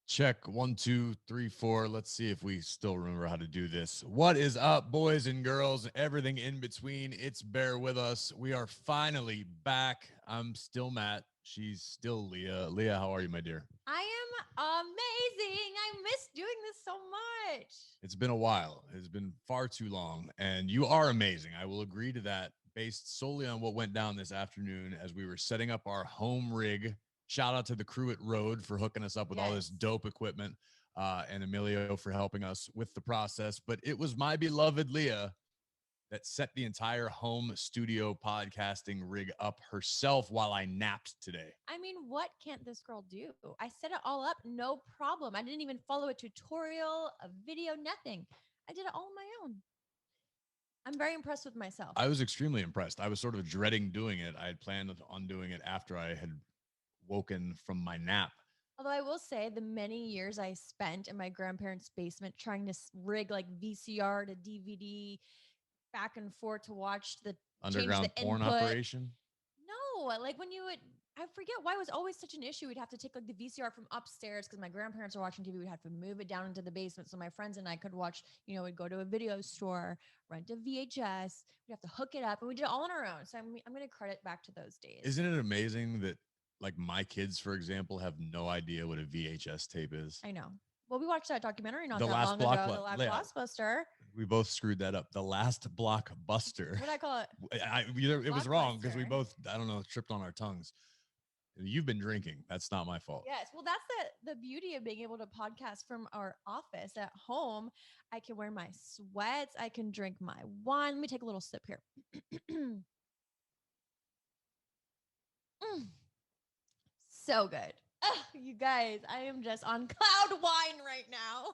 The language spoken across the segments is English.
Check 1, 2, 3, 4. Let's see if we still remember how to do this. What is up, boys and girls, everything in between? It's Bear With Us. We are finally back. I'm still Matt. She's still Leah. Leah, how are you, my dear? I am amazing. I miss doing this so much. It's been a while. It's been far too long, and you are amazing. I will agree to that based solely on what went down this afternoon as we were setting up our home rig. Shout out to the crew at Rode for hooking us up with all this dope equipment, and Emilio for helping us with the process. But it was my beloved Leah that set the entire home studio podcasting rig up herself while I napped today. I mean, what can't this girl do? I set it all up, no problem. I didn't even follow a tutorial, a video, nothing. I did it all on my own. I'm very impressed with myself. I was extremely impressed. I was sort of dreading doing it. I had planned on doing it after I had woken from my nap. Although I will say the many years I spent in my grandparents' basement trying to rig like VCR to DVD back and forth to watch the underground porn operation. No, like when you would, I forget why it was always such an issue. We'd have to take like the VCR from upstairs because my grandparents are watching TV. We'd have to move it down into the basement so my friends and I could watch, we'd go to a video store, rent a VHS. We'd have to hook it up and we did it all on our own. So I'm going to credit back to those days. Isn't it amazing that like my kids, for example, have no idea what a VHS tape is? I know. Well, we watched that documentary not that long ago, The Last Blockbuster. We both screwed that up. The Last Blockbuster. What did I call it? It was wrong because we both, I don't know, tripped on our tongues. You've been drinking. That's not my fault. Yes. Well, that's the beauty of being able to podcast from our office at home. I can wear my sweats. I can drink my wine. Let me take a little sip here. So good. Oh, you guys, I am just on cloud wine right now.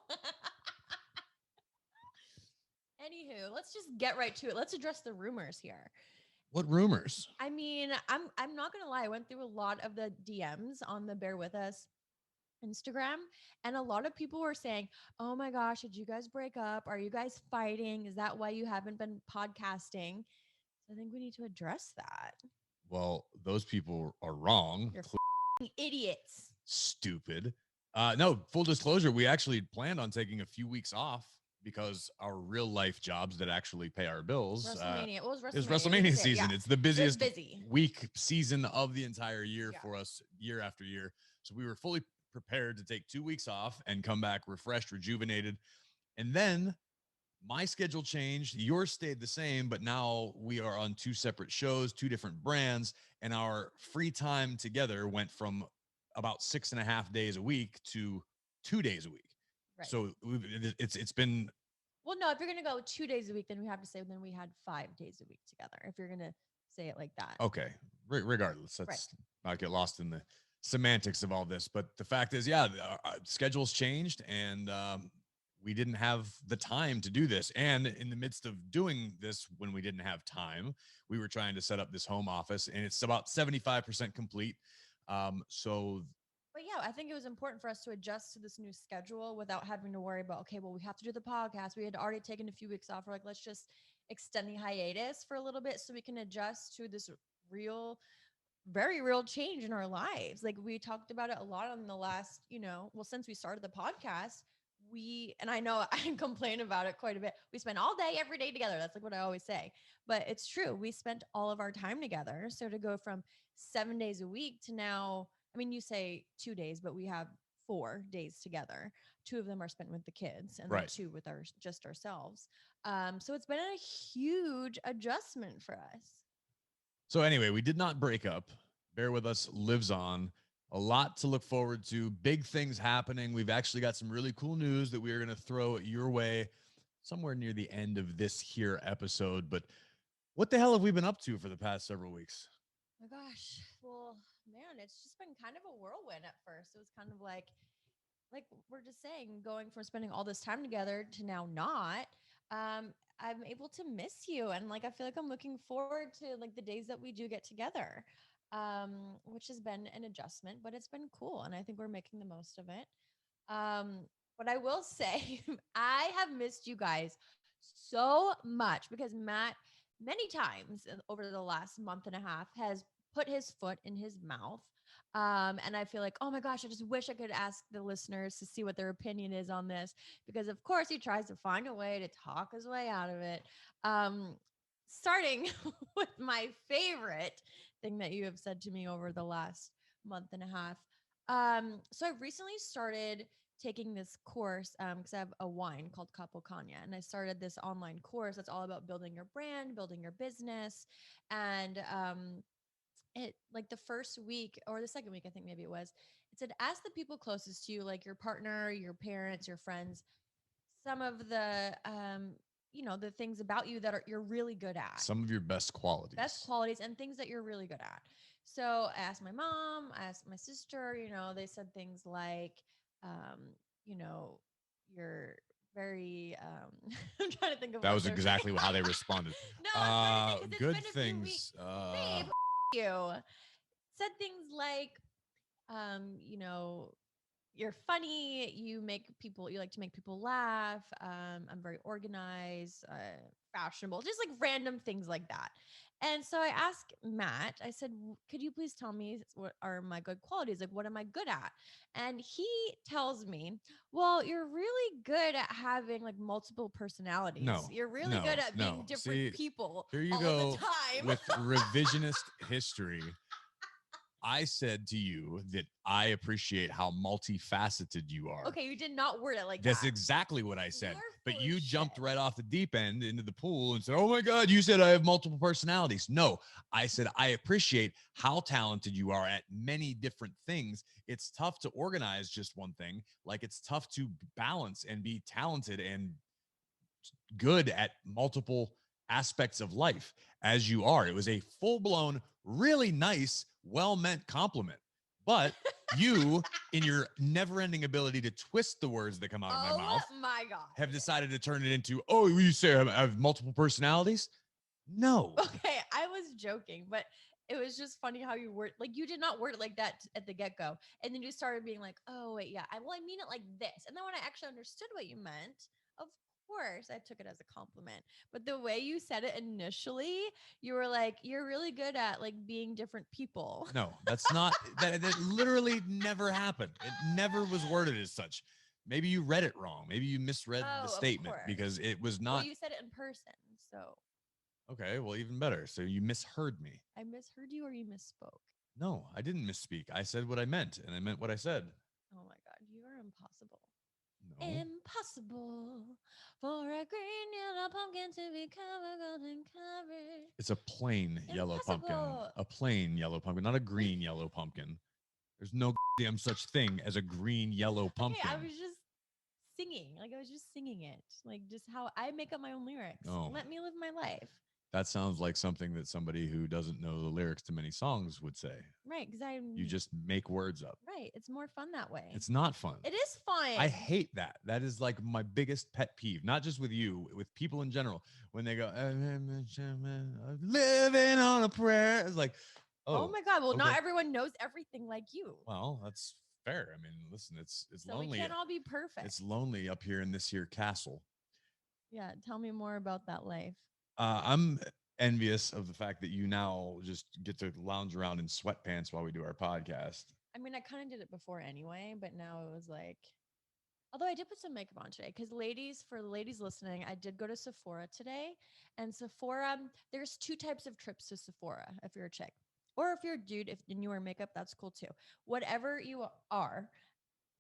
Anywho, let's just get right to it. Let's address the rumors here. What rumors? I mean, I'm not going to lie. I went through a lot of the DMs on the Bear With Us Instagram, and a lot of people were saying, oh my gosh, did you guys break up? Are you guys fighting? Is that why you haven't been podcasting? So I think we need to address that. Well, those people are wrong. You're idiots. Stupid. No, full disclosure, we actually planned on taking a few weeks off because our real life jobs that actually pay our bills. WrestleMania. It was WrestleMania season. Yeah. It's the busiest week season of the entire year for us, year after year. So we were fully prepared to take 2 weeks off and come back refreshed, rejuvenated. And then my schedule changed. Yours stayed the same, but now we are on 2 separate shows, 2 different brands, and our free time together went from about 6.5 days a week to 2 days a week. Right. So it's been. Well, no, if you're going to go 2 days a week, then we have to say then we had 5 days a week together. If you're going to say it like that. Okay. Regardless, let's not get lost in the semantics of all this. But the fact is, our schedules changed and we didn't have the time to do this. And in the midst of doing this, when we didn't have time, we were trying to set up this home office and it's about 75% complete. But yeah, I think it was important for us to adjust to this new schedule without having to worry about, okay, well, we have to do the podcast. We had already taken a few weeks off. We're like, let's just extend the hiatus for a little bit so we can adjust to this very real change in our lives. Like we talked about it a lot on the last, since we started the podcast, and I know I complain about it quite a bit. We spend all day, every day together. That's like what I always say, but it's true. We spent all of our time together. So to go from 7 days a week to now, I mean, you say 2 days, but we have 4 days together. 2 of them are spent with the kids and then 2 with just ourselves. So it's been a huge adjustment for us. So anyway, we did not break up. Bear With Us lives on. A lot to look forward to. Big things happening. We've actually got some really cool news that we are going to throw your way somewhere near the end of this here episode. But what the hell have we been up to for the past several weeks? Oh my gosh. Well, man, it's just been kind of a whirlwind at first. It was kind of like we're just saying, going from spending all this time together to now not. I'm able to miss you, and like I feel like I'm looking forward to like the days that we do get together, which has been an adjustment, but it's been cool, and I think we're making the most of it. But I will say, I have missed you guys so much because Matt, many times over the last month and a half, has put his foot in his mouth. And I feel like, oh my gosh, I just wish I could ask the listeners to see what their opinion is on this because, of course, he tries to find a way to talk his way out of it. Um, Starting with my favorite thing that you have said to me over the last month and a half. So I recently started taking this course because I have a wine called Capocagna, and I started this online course that's all about building your brand, building your business, and it like the first week or the second week, I think maybe it said ask the people closest to you, like your partner, your parents, your friends, some of the the things about you that you're really good at, Some of your best best qualities. qualities and things that you're really good at. So I asked my mom, I asked my sister, they said things like, um, you know, you're very, I'm trying to think of That what was they're saying. exactly how they responded. No, I'm trying to think because it's Good been a few weeks. things. Babe, you said things like, um, you know, you're funny, you like to make people laugh, I'm very organized, fashionable, just like random things like that. And so I asked Matt, I said, could you please tell me what are my good qualities, like what am I good at? And he tells me, well, you're really good at having like multiple personalities, No, you're really good no, at being no. different See, people here you all of the go time. with revisionist history. I said to you that I appreciate how multifaceted you are. Okay, you did not word it like That's that. exactly what I said. You're But full of you shit. jumped right off the deep end into the pool and said, "Oh my God, you said I have multiple personalities." No, I said I appreciate how talented you are at many different things. It's tough to organize just one thing. Like it's tough to balance and be talented and good at multiple aspects of life as you are. It was a full blown, really nice, well meant compliment. But you, in your never ending ability to twist the words that come out of my Oh mouth, my god. have decided to turn it into, oh, you say I have multiple personalities? No. Okay, I was joking, but it was just funny how you word like you did not word it like that at the get-go. And then you started being like, "Oh, wait, yeah. I mean it like this." And then when I actually understood what you meant, of course, I took it as a compliment. But the way you said it initially, you were like, "You're really good at like being different people." No, that's not, that literally never happened. It never was worded as such. Maybe you read it wrong. Maybe you misread the Oh, of statement because course. it was Well, not. you said it in person, so Okay, well, even better. So you misheard me. I misheard you or you misspoke. No, I didn't misspeak. I said what I meant, and I meant what I said. Oh my god, you are impossible. No, Impossible for a green yellow pumpkin to become a golden covered. it's a plain yellow pumpkin. Impossible. A plain yellow pumpkin, not a green yellow pumpkin. There's no damn such thing as a green yellow Okay, I pumpkin. was just singing. Like I was just singing it. Like just how I make up my own lyrics. Oh, Let me live my life. that sounds like something that somebody who doesn't know the lyrics to many songs would say. Right, because You I'm just make words up. right. It's more fun that way. It's not fun. It is fun. I hate that. That is like my biggest pet peeve, not just with you, with people in general. When they go, living on a prayer. It's like, Oh oh, my god. Well, okay. not everyone knows everything like you. Well, that's fair. I mean, listen, it's So we lonely. can't all be perfect. It's lonely up here in this here castle. Yeah, tell me more about that life. I'm envious of the fact that you now just get to lounge around in sweatpants while we do our podcast. I mean, I kind of did it before anyway, but now it was like, although I did put some makeup on today, because ladies, for the ladies listening, I did go to Sephora today. And Sephora, there's two types of trips to Sephora if you're a chick. Or if you're a dude, if and you wear makeup, that's cool too. Whatever you are,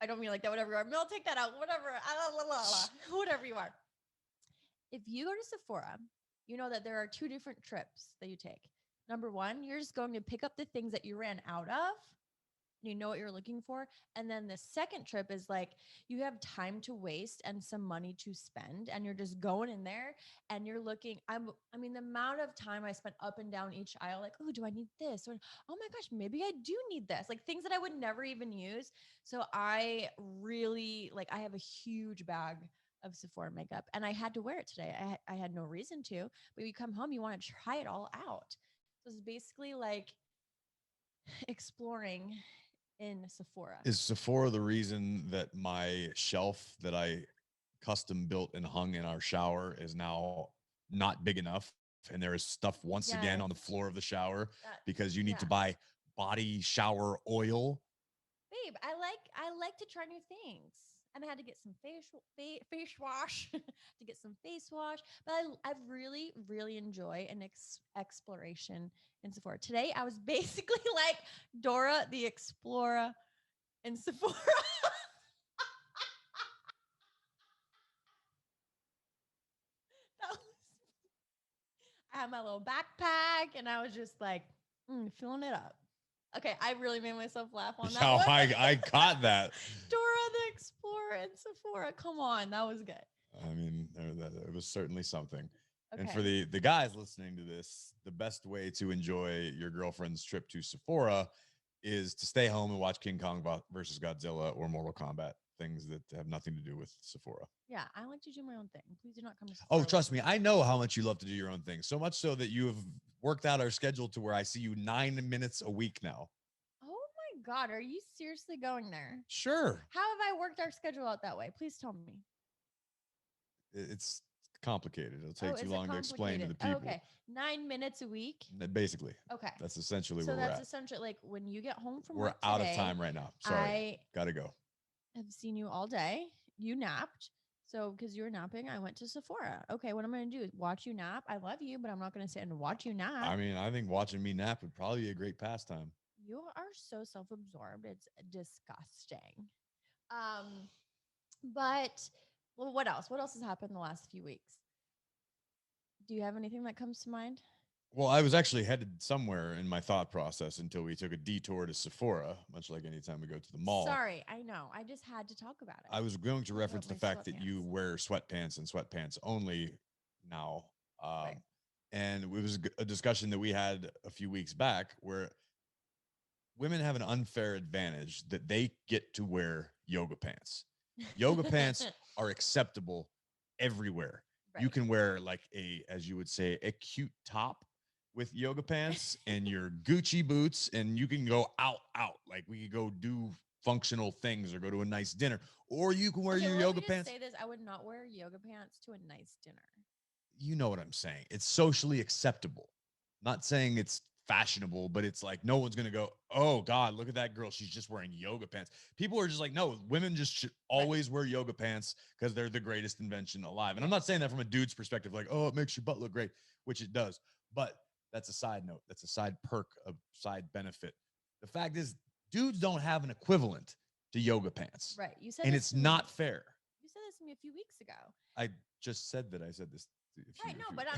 I don't mean like that, whatever you are. I'll take that out. Whatever. Whatever you are. If you go to Sephora, you know that there are two different trips that you take. Number one, you're just going to pick up the things that you ran out of. You know what you're looking for. And then the second trip is like you have time to waste and some money to spend. And you're just going in there and you're looking. I mean, the amount of time I spent up and down each aisle, like, oh, do I need this? Or oh my gosh, maybe I do need this. Like things that I would never even use. So I really like I have a huge bag of Sephora makeup, and I had to wear it today. I had no reason to, but you come home, you want to try it all out. So it's basically like exploring in Sephora. Is Sephora the reason that my shelf that I custom built and hung in our shower is now not big enough? And there is stuff once again on the Yes. floor of the shower That, because you need to yeah. buy body shower oil. Babe, I like to try new things. And I had to get some face wash to get some face wash. But I really enjoy an exploration in Sephora. Today I was basically like Dora the Explorer in Sephora. That was, I had my little backpack and I was just like filling it up. Okay, I really made myself laugh on that How one. I caught that. Dora the Explorer in Sephora. Come on, that was good. I mean, it was certainly something. And for Okay. the guys listening to this, the best way to enjoy your girlfriend's trip to Sephora is to stay home and watch King Kong versus Godzilla or Mortal Kombat, things that have nothing to do with Sephora. Yeah, I like to do my own thing. Please do not come to Oh, Sephora. trust me, I know how much you love to do your own thing. So much so that you have worked out our schedule to where I see you 9 minutes a week now. Oh my God, are you seriously going there? Sure. How have I worked our schedule out that way? Please tell me. It's complicated. It'll take Oh, too is it long to explain to the complicated? people. Okay, 9 minutes a week. Basically, Okay, that's essentially so where we're that's at. essentially like when you get home from We're work out of today. time right now. Sorry. Gotta go. Have seen you all day. You napped. So, because you were napping, I went to Sephora. Okay, what I'm going to do is watch you nap. I love you, but I'm not going to sit and watch you nap. I mean, I think watching me nap would probably be a great pastime. You are so self-absorbed. It's disgusting. Um, but well, what else? What else has happened in the last few weeks? Do you have anything that comes to mind? Well, I was actually headed somewhere in my thought process until we took a detour to Sephora, much like anytime we go to the mall. Sorry, I know. I just had to talk about it. I was going to reference the my fact that you sweatpants. wear sweatpants and sweatpants only now. Right. And it was a discussion that we had a few weeks back where women have an unfair advantage that they get to wear yoga pants. Yoga pants are acceptable everywhere. You Right. can wear like as you would say, a cute top with yoga pants and your Gucci boots, and you can go out. Like we could go do functional things or go to a nice dinner, or you can wear Okay, your well, yoga let me just pants. say this: I would not wear yoga pants to a nice dinner. You know what I'm saying? It's socially acceptable. Not saying it's fashionable, but it's like no one's gonna go, oh God, look at that girl. She's just wearing yoga pants. People are just like, no, women just should always wear yoga pants because they're the greatest invention alive. And I'm not saying that from a dude's perspective, like, oh, it makes your butt look great, which it does. But that's a side note. That's a side perk, a side benefit. The fact is, dudes don't have an equivalent to yoga pants. Right. You said And this it's to me. not fair. You said this to me a few weeks ago. I just said that I said this. Right. No, but I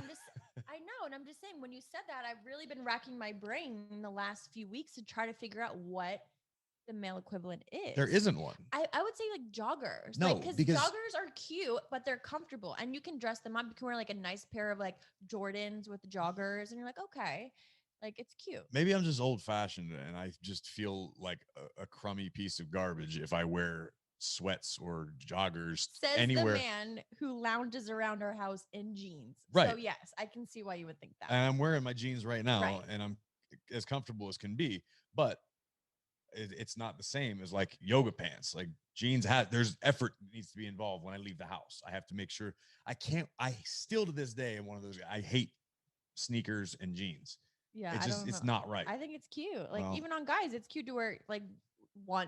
know. And I'm just saying, when you said that, I've really been racking my brain in the last few weeks to try to figure out what the male equivalent is. There isn't one. I would say like joggers. No, like, because joggers are cute, but they're comfortable and you can dress them up. You can wear like a nice pair of like Jordans with joggers and you're like, okay, like it's cute. maybe I'm just old fashioned and I just feel like a crummy piece of garbage if I wear sweats or joggers Says anywhere. the man who lounges around our house in jeans. Right. So yes, I can see why you would think that. And I'm wearing my jeans right now Right. and I'm as comfortable as can be, but it's not the same as like yoga pants. Like jeans there's effort that needs to be involved when I leave the house. I have to make sure I still to this day am one of those, I hate sneakers and jeans. Yeah, It's not right. I think it's cute. Like Well, even on guys, it's cute to wear like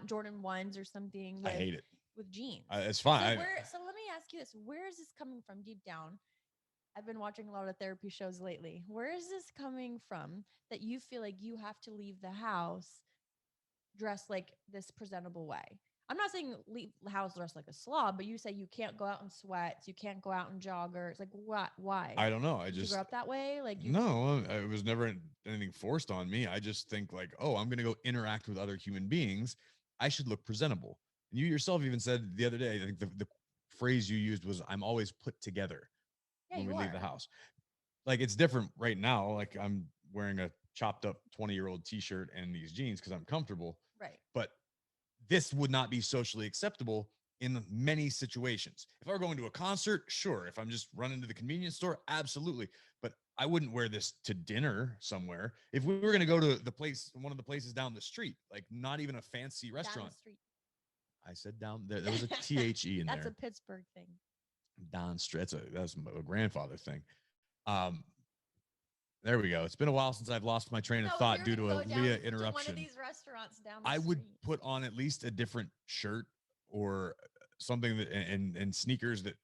Jordan ones or something. I hate it. With jeans. It's fine. So let me ask you this: where is this coming from deep down? I've been watching a lot of therapy shows lately. Where is this coming from that you feel like you have to leave the house dressed like this presentable way? I'm not saying leave the house dressed like a slob, but you say you can't go out in sweats, you can't go out in joggers. Like what? Why? I don't know. I Did just you grow up that way. Like no, it was never anything forced on me. I just think like, oh, I'm gonna go interact with other human beings. I should look presentable. And you yourself even said the other day, I think the phrase you used was, "I'm always put together when we leave the house." Like it's different right now. Like I'm wearing a chopped up 20-year-old t-shirt and these jeans because I'm comfortable. Right. But this would not be socially acceptable in many situations. If I were going to a concert, sure. If I'm just running to the convenience store, absolutely. But I wouldn't wear this to dinner somewhere. If we were going to go to the place, one of the places down the street, like not even a fancy Down restaurant. the street. I said down there. There was a THE in That's a there. Pittsburgh thing. Don Street. That's a grandfather thing. Um, there we go. It's been a while since I've lost my train of No, if thought you're due gonna to a go down Leah to one of interruption. these restaurants down the I would street. put on at least a different shirt or something that and sneakers that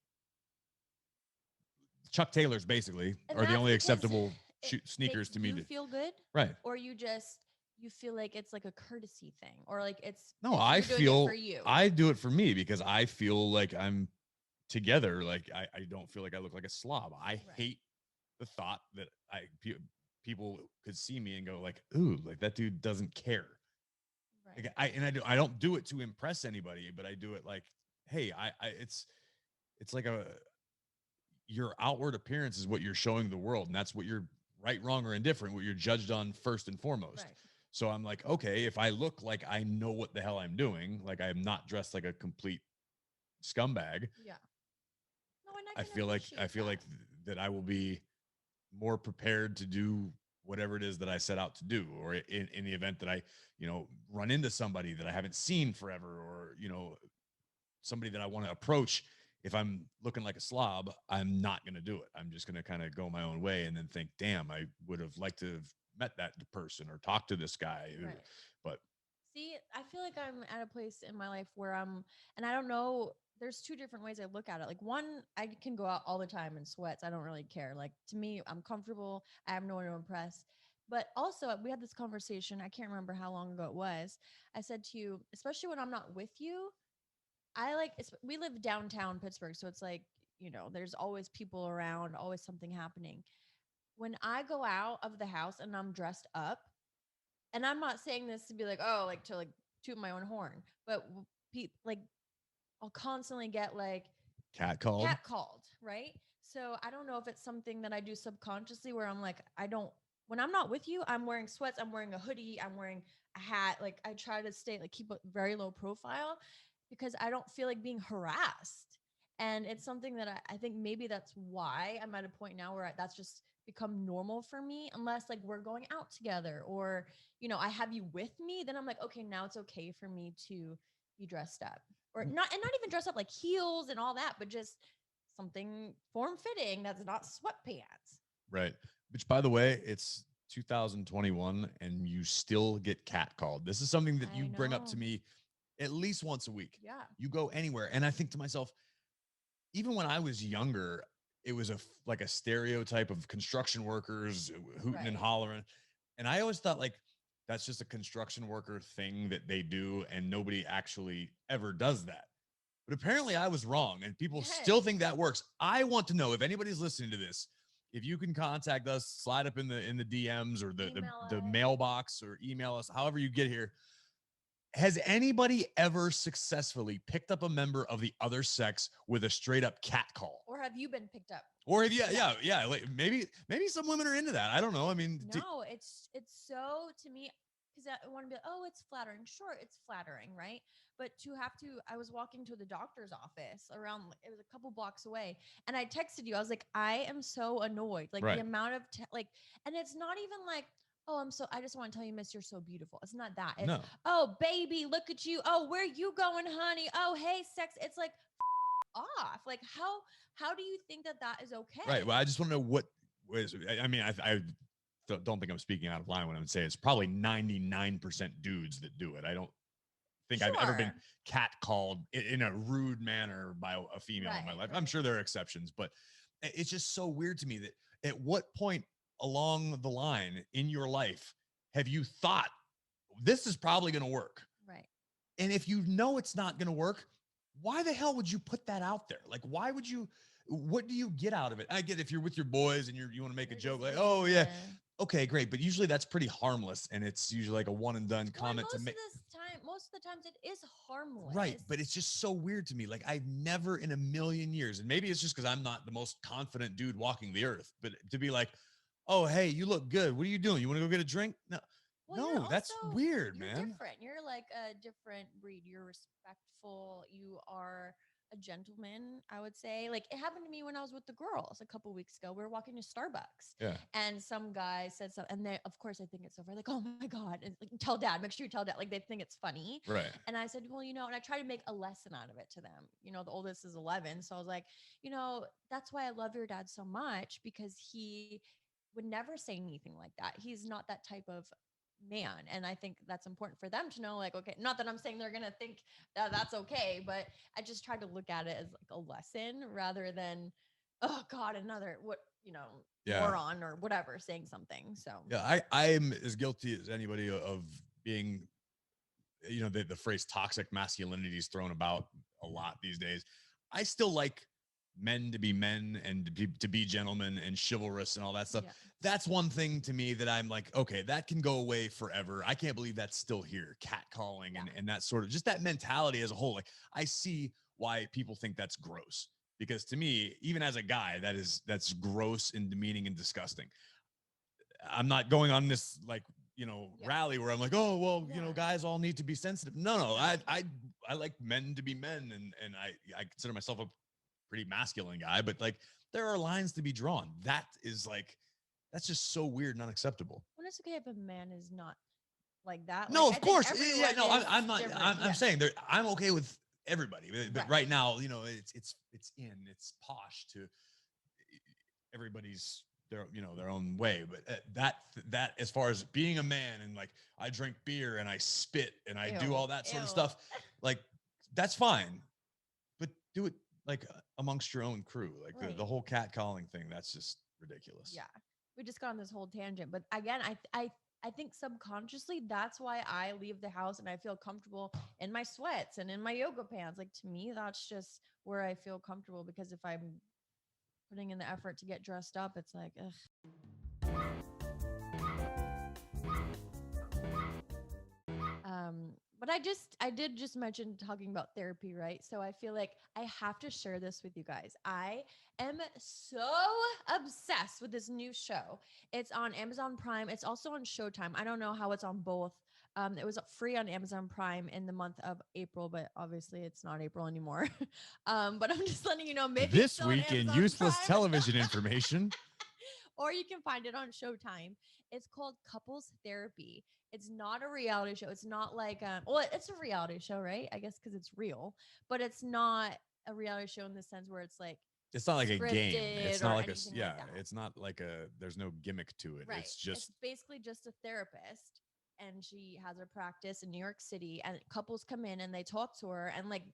Chuck Taylors basically And are the that's only because acceptable it sneakers makes to me. you feel good, Right. or you feel like it's like a courtesy thing, or like No, you're doing it for you. I do it for me because I feel like I'm together. Like I don't feel like I look like a slob. I Right. hate the thought that people could see me and go like, ooh, like that dude doesn't care. Right. Like I don't do it to impress anybody, but I do it like, hey, it's like your outward appearance is what you're showing the world, and that's what you're right, wrong, or indifferent, what you're judged on first and foremost. Right. So I'm like, okay, if I look like I know what the hell I'm doing, like I'm not dressed like a complete scumbag, Yeah. No, and I feel like that I will be more prepared to do whatever it is that I set out to do, or in the event that I, run into somebody that I haven't seen forever, or, somebody that I want to approach. If I'm looking like a slob, I'm not going to do it. I'm just going to kind of go my own way and then think, damn, I would have liked to have met that person or talked to this guy. Right. But see, I feel like I'm at a place in my life where and I don't know, there's two different ways I look at it. Like, one, I can go out all the time in sweats. I don't really care. Like, to me, I'm comfortable. I have no one to impress. But also, we had this conversation. I can't remember how long ago it was. I said to you, especially when I'm not with you, we live downtown Pittsburgh. So it's like, there's always people around, always something happening. When I go out of the house and I'm dressed up, and I'm not saying this to be like, oh, like to like toot my own horn, but like I'll constantly get like catcalled. Right? So I don't know if it's something that I do subconsciously where I'm like, when I'm not with you, I'm wearing sweats, I'm wearing a hoodie, I'm wearing a hat. Like, I try to keep a very low profile because I don't feel like being harassed. And it's something that I think maybe that's why I'm at a point now where that's just become normal for me, unless like we're going out together, or, I have you with me, then I'm like, okay, now it's okay for me to be dressed up, or not, and not even dress up like heels and all that, but just something form fitting that's not sweatpants. Right. Which, by the way, it's 2021 and you still get catcalled. This is something that you bring up to me at least once a week. Yeah. You go anywhere. And I think to myself, even when I was younger, it was like a stereotype of construction workers hooting and hollering. And I always thought like, that's just a construction worker thing that they do. And nobody actually ever does that. But apparently I was wrong and people still think that works. I want to know if anybody's listening to this, if you can contact us, slide up in the DMs or the mailbox, or email us, however you get here. Has anybody ever successfully picked up a member of the other sex with a straight up cat call? Or have you been picked up? Or have yeah. Like maybe some women are into that. I don't know. I mean, no, it's so, to me, because I want to be like, oh, it's flattering. Sure, it's flattering, right? But I was walking to the doctor's office around, it was a couple blocks away, and I texted you. I was like, I am so annoyed. Like, the amount of and it's not even like, oh, I just want to tell you, miss, you're so beautiful. It's not that. It's, oh, baby, look at you. Oh, where you going, honey? Oh, hey, sex. It's like, off. Like, how do you think that is okay? Right. Well, I just want to know what was, I mean, I don't think I'm speaking out of line when I'm saying it's probably 99% dudes that do it. I don't think I've ever been catcalled in a rude manner by a female in my life. I'm sure there are exceptions, but it's just so weird to me that at what point along the line in your life have you thought this is probably going to work? Right. And if you know it's not going to work, why the hell would you put that out there? Like, why would you? What do you get out of it? I get if you're with your boys and you want to make a joke like, oh yeah, okay, great. But usually that's pretty harmless, and it's usually like a one and done comment to make. Most of the times it is harmless. Right, but it's just so weird to me. Like, I've never in a million years, and maybe it's just because I'm not the most confident dude walking the earth, but to be like, oh, hey, you look good. What are you doing? You want to go get a drink? No. Well, you're No, that's also weird, you're man. different. You're like a different breed. You're respectful. You are a gentleman, I would say. Like it happened to me when I was with the girls a couple weeks ago. We were walking to Starbucks Yeah. and some guy said something, and they, of course, I think it's so funny. Like, oh my God. And like, tell dad, make sure you tell dad. Like they think it's funny. Right. And I said, well, and I try to make a lesson out of it to them. The oldest is 11. So I was like, that's why I love your dad so much, because he would never say anything like that. He's not that type of man. And I think that's important for them to know, like, okay, not that I'm saying they're going to think that that's okay, but I just tried to look at it as like a lesson rather than, oh God, another, Yeah. moron or whatever saying something. So, Yeah. I'm as guilty as anybody of being, the phrase toxic masculinity is thrown about a lot these days. I still like men to be men and to be gentlemen and chivalrous and all that stuff. yeah. That's one thing to me that I'm like, okay, that can go away forever. I can't believe that's still here. Catcalling and that sort of just that mentality as a whole. Like I see why people think that's gross, because to me, even as a guy, that's gross and demeaning and disgusting. I'm not going on this Yeah. rally where I'm like, oh well, No, no, no. guys all need to be sensitive. No, No. I like men to be men, and I consider myself a pretty masculine guy, but like there are lines to be drawn. That's just so weird and unacceptable. Well, it's okay if a man is not like that. No, Like, I of think course, yeah, everyone no, is I'm not. different. I'm Yeah. saying I'm okay with everybody, but Right. right now, it's posh to everybody's their own way, but that as far as being a man and like I drink beer and I spit and I do Ew. all that sort of Ew. stuff, like that's fine, but do it like amongst your own crew. Like the, Right. the whole catcalling thing, that's just ridiculous. Yeah. We just got on this whole tangent, but again, I think subconsciously that's why I leave the house and I feel comfortable in my sweats and in my yoga pants. Like to me, that's just where I feel comfortable, because if I'm putting in the effort to get dressed up, it's like, ugh. But I did just mention talking about therapy, right? So I feel like I have to share this with you guys. I am so obsessed with this new show. It's on Amazon Prime. It's also on Showtime. I don't know how it's on both. It was free on Amazon Prime in the month of April, but obviously it's not April anymore. But I'm just letting you know, maybe it's This still on week in Amazon useless Prime. television information. Or you can find it on Showtime. It's called Couples Therapy. It's not a reality show. It's not like well, it's a reality show, right? I guess because it's real, but it's not a reality show in the sense where it's like It's not like a game. scripted It's not or like anything yeah. like that. It's not like there's no gimmick to it. Right. It's just It's basically just a therapist, and she has a practice in New York City, and couples come in and they talk to her, and like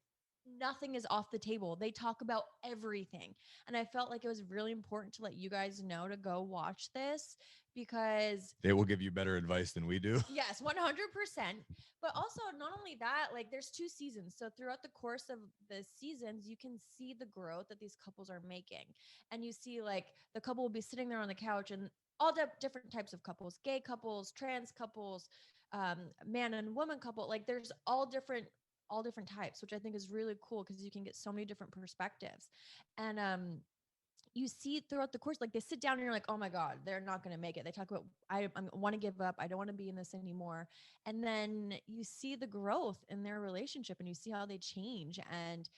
nothing is off the table. They talk about everything. And I felt like it was really important to let you guys know to go watch this, because they will give you better advice than we do. yes, 100%. But also, not only that, like there's 2 seasons. So throughout the course of the seasons, you can see the growth that these couples are making. And you see like the couple will be sitting there on the couch, and all the different types of couples, gay couples, trans couples, man and woman couple. Like there's all different types, which I think is really cool because you can get so many different perspectives. And you see throughout the course, like they sit down and you're like, oh my God, they're not going to make it. They talk about, I want to give up. I don't want to be in this anymore. And then you see the growth in their relationship and you see how they change. And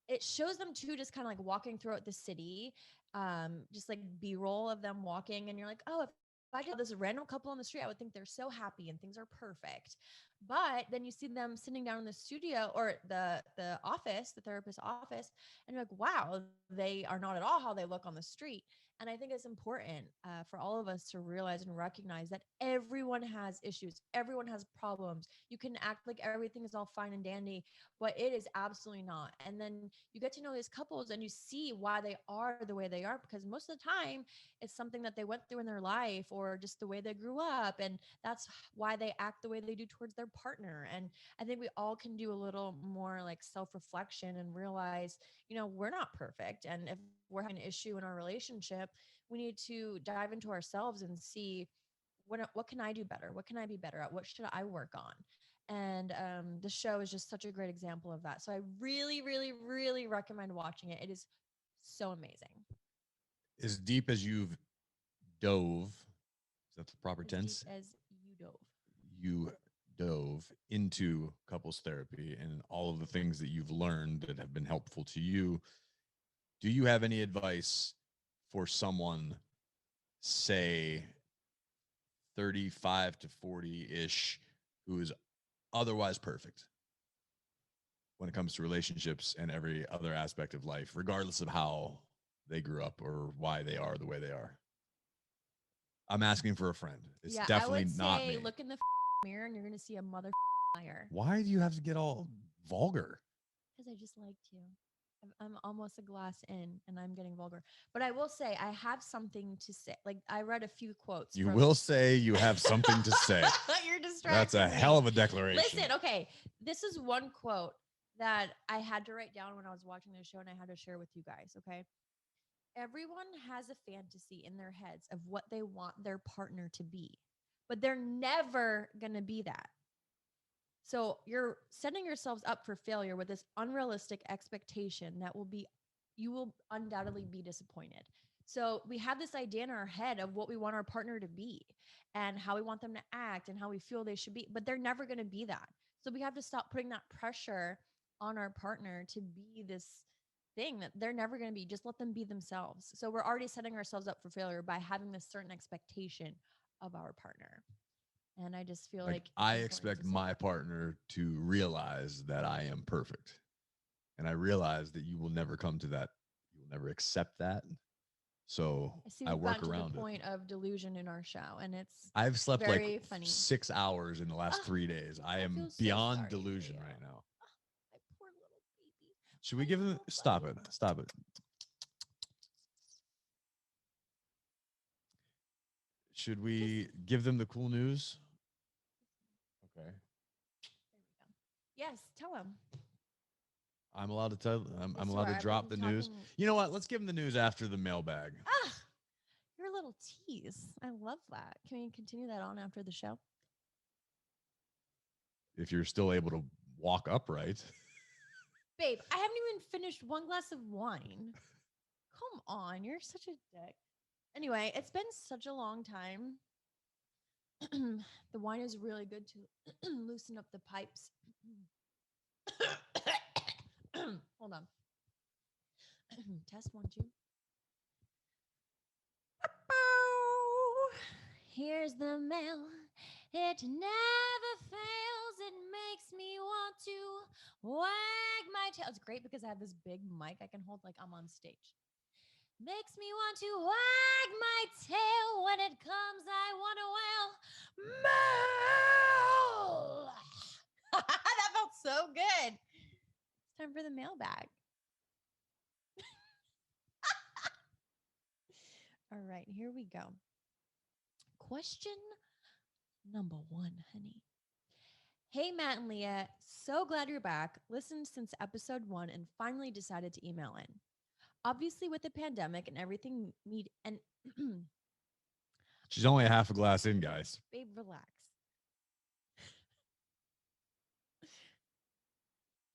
it shows them too, just kind of like walking throughout the city, just like B-roll of them walking. And you're like, oh, if I just saw this random couple on the street, I would think they're so happy and things are perfect. But then you see them sitting down in the studio or the office, the therapist's office, and you're like, wow, they are not at all how they look on the street. And I think it's important for all of us to realize and recognize that everyone has issues. Everyone has problems. You can act like everything is all fine and dandy, but it is absolutely not. And then you get to know these couples and you see why they are the way they are, because most of the time it's something that they went through in their life or just the way they grew up. And that's why they act the way they do towards their partner. And I think we all can do a little more like self-reflection and realize, we're not perfect. And if we're having an issue in our relationship, we need to dive into ourselves and see what can I do better? What can I be better at? What should I work on? And the show is just such a great example of that. So I really, really, really recommend watching it. It is so amazing. As deep as you've dove, is that the proper As deep tense? as you dove. you dove into couples therapy and all of the things that you've learned that have been helpful to you, do you have any advice for someone, say 35 to 40-ish, who is otherwise perfect when it comes to relationships and every other aspect of life, regardless of how they grew up or why they are the way they are? I'm asking for a friend. It's Yeah, I definitely would not say me. look in the mirror and you're gonna see a mother liar. Why do you have to get all vulgar? Because I just like to. I'm almost a glass in and I'm getting vulgar. But I will say I have something to say. Like I read a few quotes. You from... will say you have something to say. You're distracting That's a me. hell of a declaration. Listen, okay. This is one quote that I had to write down when I was watching the show and I had to share with you guys. Okay. Everyone has a fantasy in their heads of what they want their partner to be, but they're never going to be that. So you're setting yourselves up for failure with this unrealistic expectation that you will undoubtedly be disappointed. So we have this idea in our head of what we want our partner to be and how we want them to act and how we feel they should be, but they're never going to be that. So we have to stop putting that pressure on our partner to be this thing that they're never going to be. Just let them be themselves. So we're already setting ourselves up for failure by having this certain expectation of our partner. And I just feel like I expect my partner to realize that I am perfect. And I realize that you will never come to that. You will never accept that. So I work around to the point of delusion in our show, and I've slept very like funny. 6 hours in the last 3 days. I am beyond delusion right now. My poor little baby. Should we give him? Stop it. Stop it. Should we give them the cool news? Okay. There we go. Yes, tell him. I'm allowed to tell. I'm allowed to drop the news. You know what? Let's give them the news after the mailbag. Ah, your little tease. I love that. Can we continue that on after the show? If you're still able to walk upright. Babe, I haven't even finished one glass of wine. Come on, you're such a dick. Anyway, it's been such a long time. The wine is really good to loosen up the pipes. Hold on. Test 1, 2. Here's the mail. It never fails. It makes me want to wag my tail. It's great because I have this big mic I can hold like I'm on stage. Makes me want to wag my tail. When it comes, I want to wail. Mail. That felt so good. It's time for the mailbag. All right, here we go. Question number 1, honey. Hey, Matt and Leah. So glad you're back. Listened since episode 1 and finally decided to email in. Obviously, with the pandemic and everything, She's only a half a glass in, guys. Babe, relax.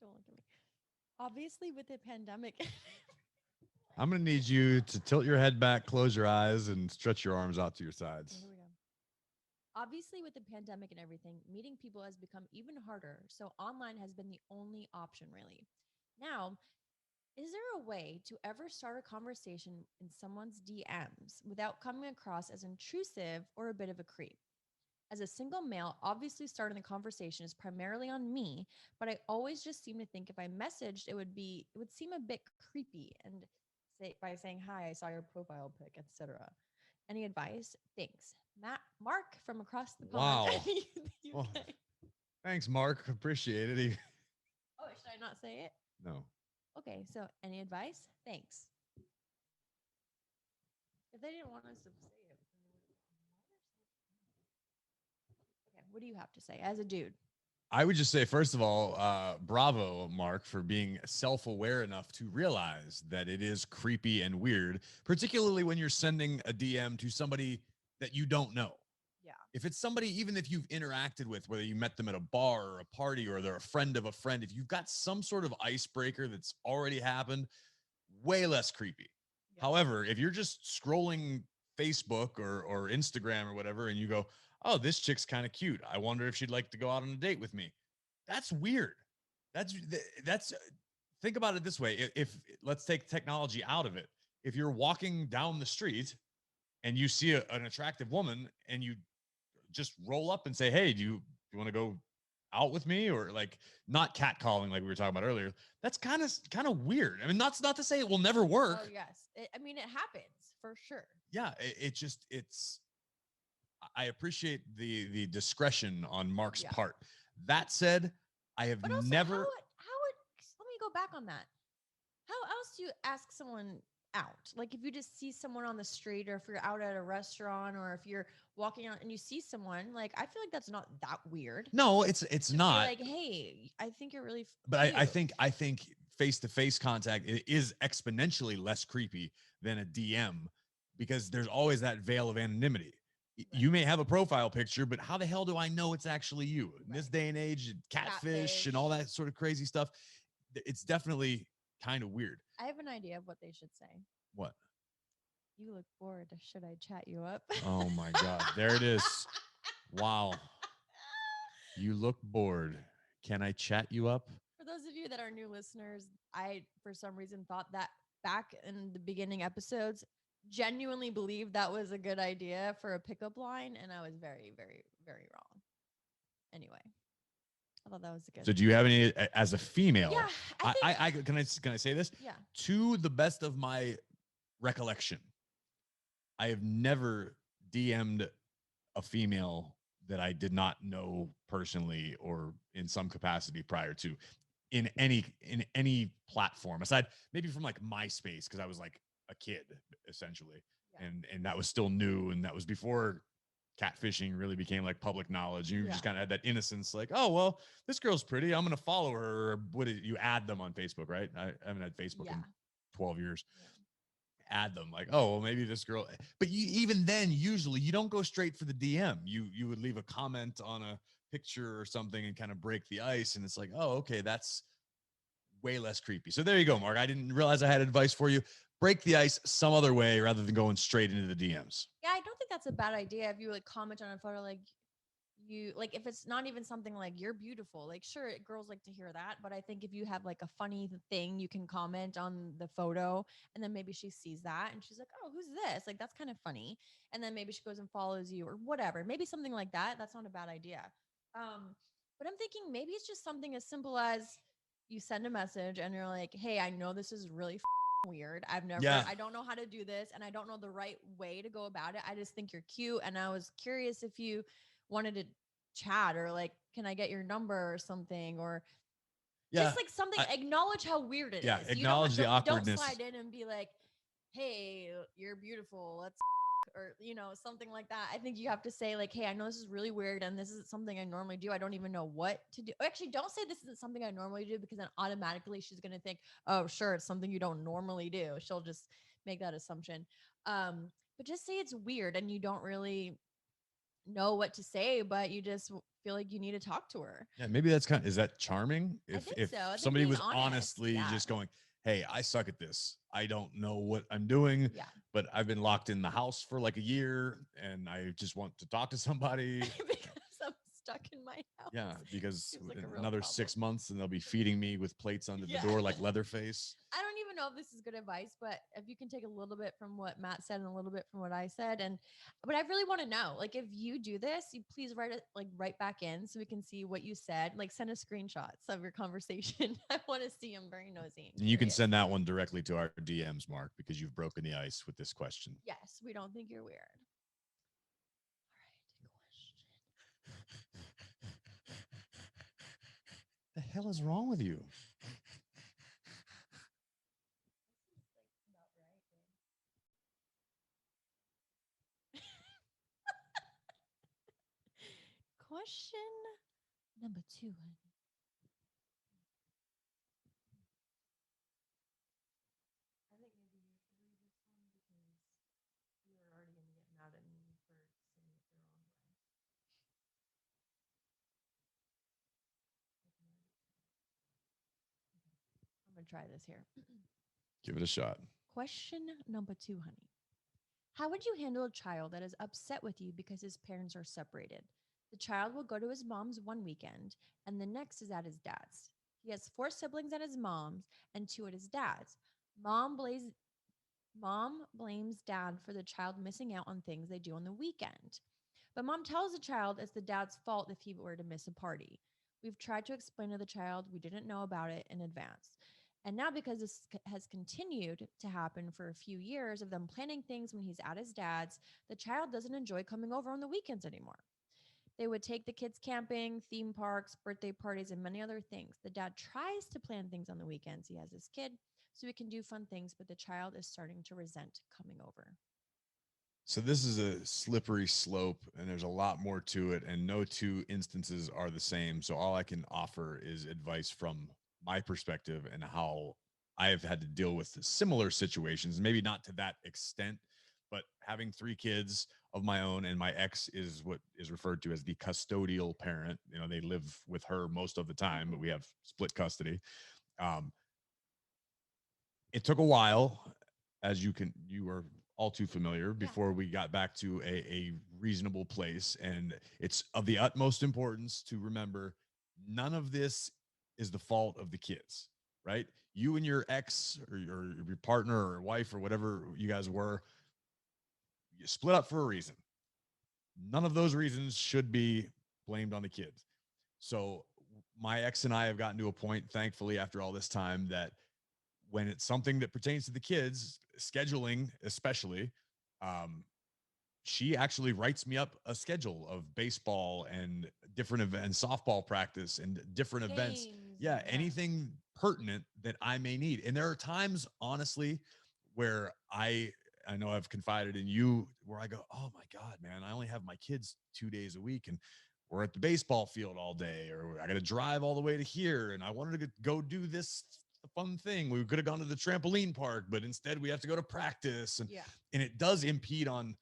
Don't look at me. Obviously, with the pandemic. I'm going to need you to tilt your head back, close your eyes, and stretch your arms out to your sides. Here we go. Obviously, with the pandemic and everything, meeting people has become even harder. So online has been the only option, really. Now, is there a way to ever start a conversation in someone's DMs without coming across as intrusive or a bit of a creep? As a single male, obviously starting the conversation is primarily on me, but I always just seem to think if I messaged, it would seem a bit creepy and by saying, "Hi, I saw your profile pic," etc. Any advice? Thanks. Mark from across the pond. Wow. The Well, UK. thanks, Mark. Appreciate it. Oh, should I not say it? No. Okay, so any advice? Thanks. If they didn't want us to say it, then okay, what do you have to say as a dude? I would just say, first of all, bravo, Mark, for being self-aware enough to realize that it is creepy and weird, particularly when you're sending a DM to somebody that you don't know. Yeah. If it's somebody, even if you've interacted with, whether you met them at a bar or a party or they're a friend of a friend, if you've got some sort of icebreaker that's already happened, way less creepy. Yeah. However, if you're just scrolling Facebook or Instagram or whatever, and you go, oh, this chick's kind of cute. I wonder if she'd like to go out on a date with me. That's weird. That's think about it this way. If let's take technology out of it. If you're walking down the street and you see an attractive woman and you just roll up and say, "Hey, do you want to go out with me?" Or like not catcalling like we were talking about earlier. That's kind of weird. I mean, that's not to say it will never work. Oh yes, I mean it happens for sure. Yeah, it's I appreciate the discretion on Mark's Yeah. part. That said, I have But also, never. let me go back on that. How else do you ask someone out? Like if you just see someone on the street, or if you're out at a restaurant, or if you're walking out and you see someone, like I feel like that's not that weird. No, it's To be not. like, hey, I think you're really But cute. I think face-to-face contact is exponentially less creepy than a DM because there's always that veil of anonymity. You may have a profile picture, but how the hell do I know it's actually you? In this day and age, catfish and all that sort of crazy stuff, it's definitely kind of weird. I have an idea of what they should say. What? You look bored. Should I chat you up? Oh my God. There it is. Wow. You look bored. Can I chat you up? For those of you that are new listeners, I, for some reason, thought that back in the beginning episodes, genuinely believed that was a good idea for a pickup line. And I was very, very, very wrong. Anyway, I thought that was a good. So do you have any as a female? Yeah, I can I say this? Yeah. To the best of my recollection, I have never DM'd a female that I did not know personally or in some capacity prior to in any platform aside maybe from like MySpace because I was like a kid essentially. Yeah. And that was still new and that was before catfishing really became like public knowledge. You just kind of had that innocence like, oh well, this girl's pretty, I'm gonna follow her. Or what did you add them on Facebook, right? I haven't had Facebook in 12 years. Add them like, oh well, maybe this girl. But even then usually you don't go straight for the DM. You would leave a comment on a picture or something and kind of break the ice, and it's like, oh okay, that's way less creepy. So there you go, Mark. I didn't realize I had advice for you. Break the ice some other way rather than going straight into the DMs. Yeah, I don't think that's a bad idea. If you like comment on a photo, like you like if it's not even something like you're beautiful, like sure girls like to hear that, but I think if you have like a funny thing you can comment on the photo, and then maybe she sees that and she's like, oh, who's this, like that's kind of funny, and then maybe she goes and follows you or whatever, maybe something like that. That's not a bad idea. But I'm thinking maybe it's just something as simple as you send a message and you're like, hey, I know this is really weird. I don't know how to do this and I don't know the right way to go about it. I just think you're cute and I was curious if you wanted to chat, or like, can I get your number or something, or just like something. Acknowledge how weird it is. Acknowledge the awkwardness. Don't slide in and be like, hey, you're beautiful, let's or something like that. I think you have to say like, hey, I know this is really weird and this isn't something I normally do. I don't even know what to do. Actually, don't say this isn't something I normally do, because then automatically she's going to think, oh sure, it's something you don't normally do. She'll just make that assumption. But just say it's weird and you don't really know what to say, but you just feel like you need to talk to her. Yeah, maybe that's is that charming? If somebody was honestly just going, hey, I suck at this. I don't know what I'm doing, but I've been locked in the house for like a year and I just want to talk to somebody. Because I'm stuck in my house. Yeah, because like another 6 months and they'll be feeding me with plates under the door like Leatherface. I don't even know if this is good advice, but if you can take a little bit from what Matt said and a little bit from what I said, but I really want to know, like, if you do this, you please write it like right back in so we can see what you said. Like, send us screenshots of your conversation. I want to see. I'm very nosy. And you can send that one directly to our DMs, Mark, because you've broken the ice with this question. Yes, we don't think you're weird. The hell is wrong with you? Question number 2. I think maybe you should read this one because you're already going to get mad at me for saying it the wrong way. I'm going to try this here. Give it a shot. Question number 2, honey. How would you handle a child that is upset with you because his parents are separated? The child will go to his mom's one weekend, and the next is at his dad's. He has four siblings at his mom's and two at his dad's. Mom blames Mom blames dad for the child missing out on things they do on the weekend. But mom tells the child it's the dad's fault if he were to miss a party. We've tried to explain to the child we didn't know about it in advance. And now, because has continued to happen for a few years of them planning things when he's at his dad's, the child doesn't enjoy coming over on the weekends anymore. They would take the kids camping, theme parks, birthday parties, and many other things. The dad tries to plan things on the weekends. He has his kid so he can do fun things, but the child is starting to resent coming over. So this is a slippery slope and there's a lot more to it and no two instances are the same. So all I can offer is advice from my perspective and how I have had to deal with similar situations, maybe not to that extent, but having three kids of my own and my ex is what is referred to as the custodial parent. You know, they live with her most of the time, but we have split custody. Um, it took a while, as you are all too familiar, Yeah. before we got back to a reasonable place. And it's of the utmost importance to remember none of this is the fault of the kids, right? You and your ex or your partner or wife or whatever you guys were, you split up for a reason. None of those reasons should be blamed on the kids. So my ex and I have gotten to a point, thankfully, after all this time, that when it's something that pertains to the kids, scheduling especially, um, she actually writes me up a schedule of baseball and different events, softball practice and different events. Games Yeah, and anything pertinent that I may need. And there are times, honestly, where I know I've confided in you where I go, oh my God, man, I only have my kids 2 days a week and we're at the baseball field all day, or I got to drive all the way to here. And I wanted to go do this fun thing. We could have gone to the trampoline park, but instead we have to go to practice. yeah. And it does impede on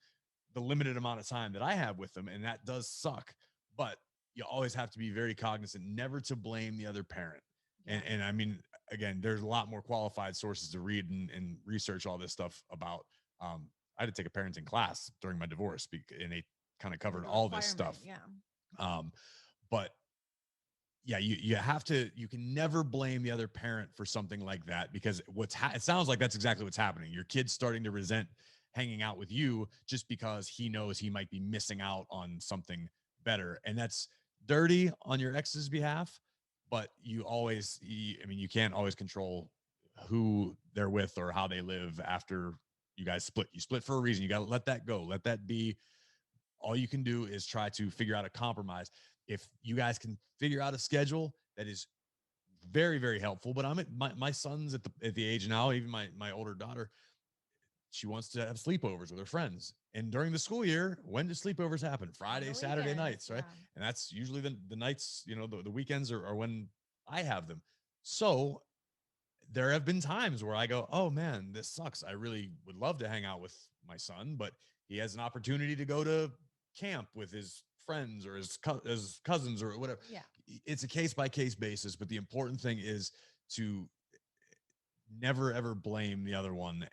the limited amount of time that I have with them. And that does suck. But you always have to be very cognizant, never to blame the other parent. Yeah. And I mean, again, there's a lot more qualified sources to read and research all this stuff about. I had to take a parenting class during my divorce, and they kind of covered The all this stuff. requirement. Yeah. Um, but yeah, you can never blame the other parent for something like that, because it sounds like that's exactly what's happening. Your kid's starting to resent hanging out with you just because he knows he might be missing out on something better. And that's dirty on your ex's behalf, but I mean, you can't always control who they're with or how they live after you guys split. You split for a reason. You got to let that go. Let that be. All you can do is try to figure out a compromise. If you guys can figure out a schedule that is very, very helpful. But I'm at my son's at the age now, even my older daughter, she wants to have sleepovers with her friends. And during the school year, when do sleepovers happen? On Friday, the Saturday weekends. nights, right? Yeah. And that's usually the nights, the weekends are when I have them. So there have been times where I go, oh man, this sucks. I really would love to hang out with my son, but he has an opportunity to go to camp with his friends or his cousins or whatever. Yeah. It's a case by case basis, but the important thing is to never ever blame the other one,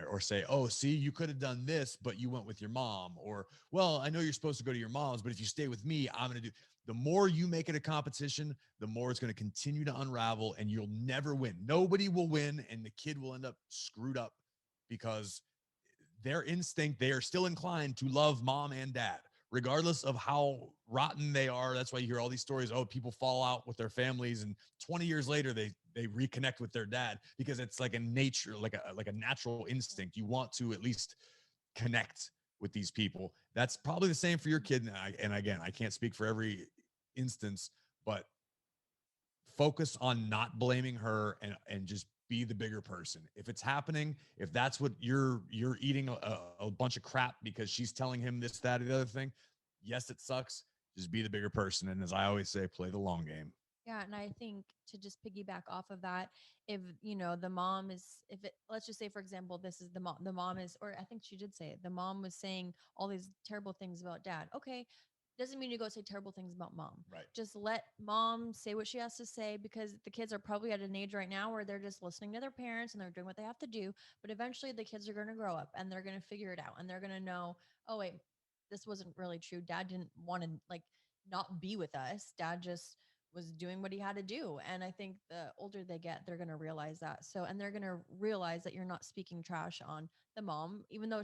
or say, oh, see, you could have done this but you went with your mom, or, well, I know you're supposed to go to your mom's, but if you stay with me, I'm going to do. The more you make it a competition, the more it's going to continue to unravel and you'll never win. Nobody will win and the kid will end up screwed up because their instinct, they are still inclined to love mom and dad, regardless of how rotten they are. That's why you hear all these stories. Oh, people fall out with their families, and 20 years later, they reconnect with their dad, because it's like a nature, like a natural instinct. You want to at least connect with these people. That's probably the same for your kid. And again, I can't speak for every instance, but focus on not blaming her, and just be the bigger person. If it's happening, if that's what you're eating a bunch of crap because she's telling him this, that, or the other thing, yes, it sucks. Just be the bigger person. And as I always say, play the long game. Yeah, and I think to just piggyback off of that, if the mom is, if it, let's just say for example, this is the mom is, or I think she did say it, the mom was saying all these terrible things about dad. Okay, Doesn't mean you go say terrible things about mom. Right. Just let mom say what she has to say, because the kids are probably at an age right now where they're just listening to their parents and they're doing what they have to do. But eventually the kids are going to grow up and they're going to figure it out, and they're going to know, oh, wait, this wasn't really true. Dad didn't want to like not be with us. Dad just was doing what he had to do. And I think the older they get, they're going to realize that. So, and they're going to realize that you're not speaking trash on the mom, even though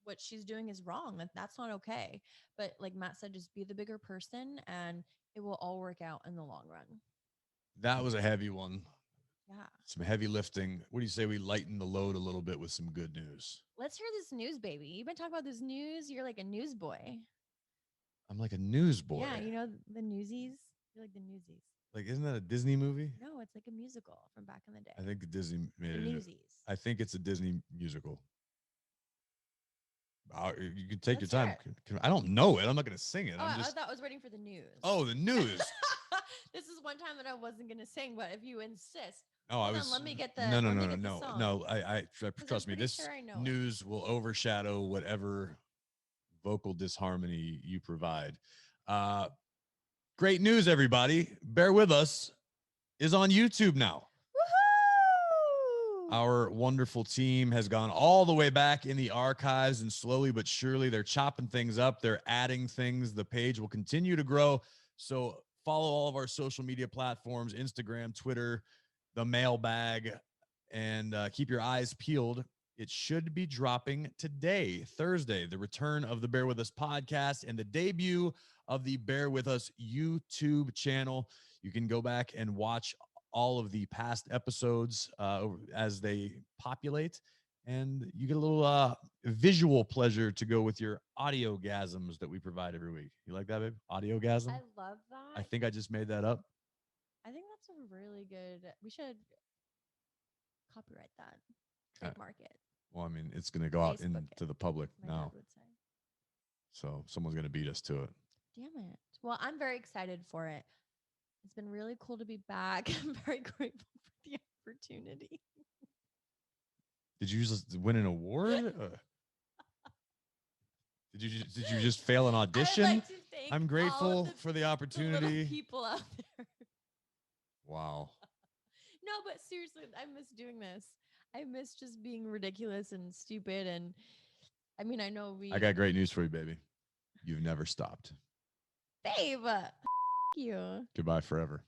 what she's doing is wrong. That's not okay. But like Matt said, just be the bigger person and it will all work out in the long run. That was a heavy one. Yeah. Some heavy lifting. What do you say we lighten the load a little bit with some good news? Let's hear this news, baby. You've been talking about this news. You're like a news boy. I'm like a news boy. Yeah, you know the Newsies. You're like the Newsies. Like, isn't that a Disney movie? No, it's like a musical from back in the day. I think Disney made The it. Newsies. I think it's a Disney musical. You can take Let's your hear time. I don't know it. I'm not going to sing it. Oh, I'm just. I thought I was waiting for the news. Oh, the news. This is one time that I wasn't gonna sing, but if you insist, Oh, I hold was. on, let me get the No, let me get the song. no. I 'Cause trust I'm me. pretty This sure I know it. news will overshadow whatever vocal disharmony you provide. Great news, everybody. Bear with us. Is on YouTube now. Woohoo! Our wonderful team has gone all the way back in the archives, and slowly but surely they're chopping things up. They're adding things. The page will continue to grow. So follow all of our social media platforms, Instagram, Twitter, the Mailbag, and keep your eyes peeled. It should be dropping today, Thursday, the return of the Bear With Us podcast and the debut of the Bear With Us YouTube channel. You can go back and watch all of the past episodes as they populate, and you get a little visual pleasure to go with your audio gasms that we provide every week. You like that, babe? Audiogasm? I love that. I think I just made that up. I think that's a really good. We should copyright that, Uh, trademark it. Well, I mean, it's going to go out Facebook into the public My now, dad would say. so someone's going to beat us to it. Damn it. Well, I'm very excited for it. It's been really cool to be back. I'm very grateful for the opportunity. Did you just win an award? Did you just fail an audition? I'd like to thank I'm all grateful of for the the opportunity. little people out there. Wow. No, but seriously, I miss doing this. I miss just being ridiculous and stupid. And I mean, I know I got great news for you, baby. You've never stopped. babe, you. Goodbye forever.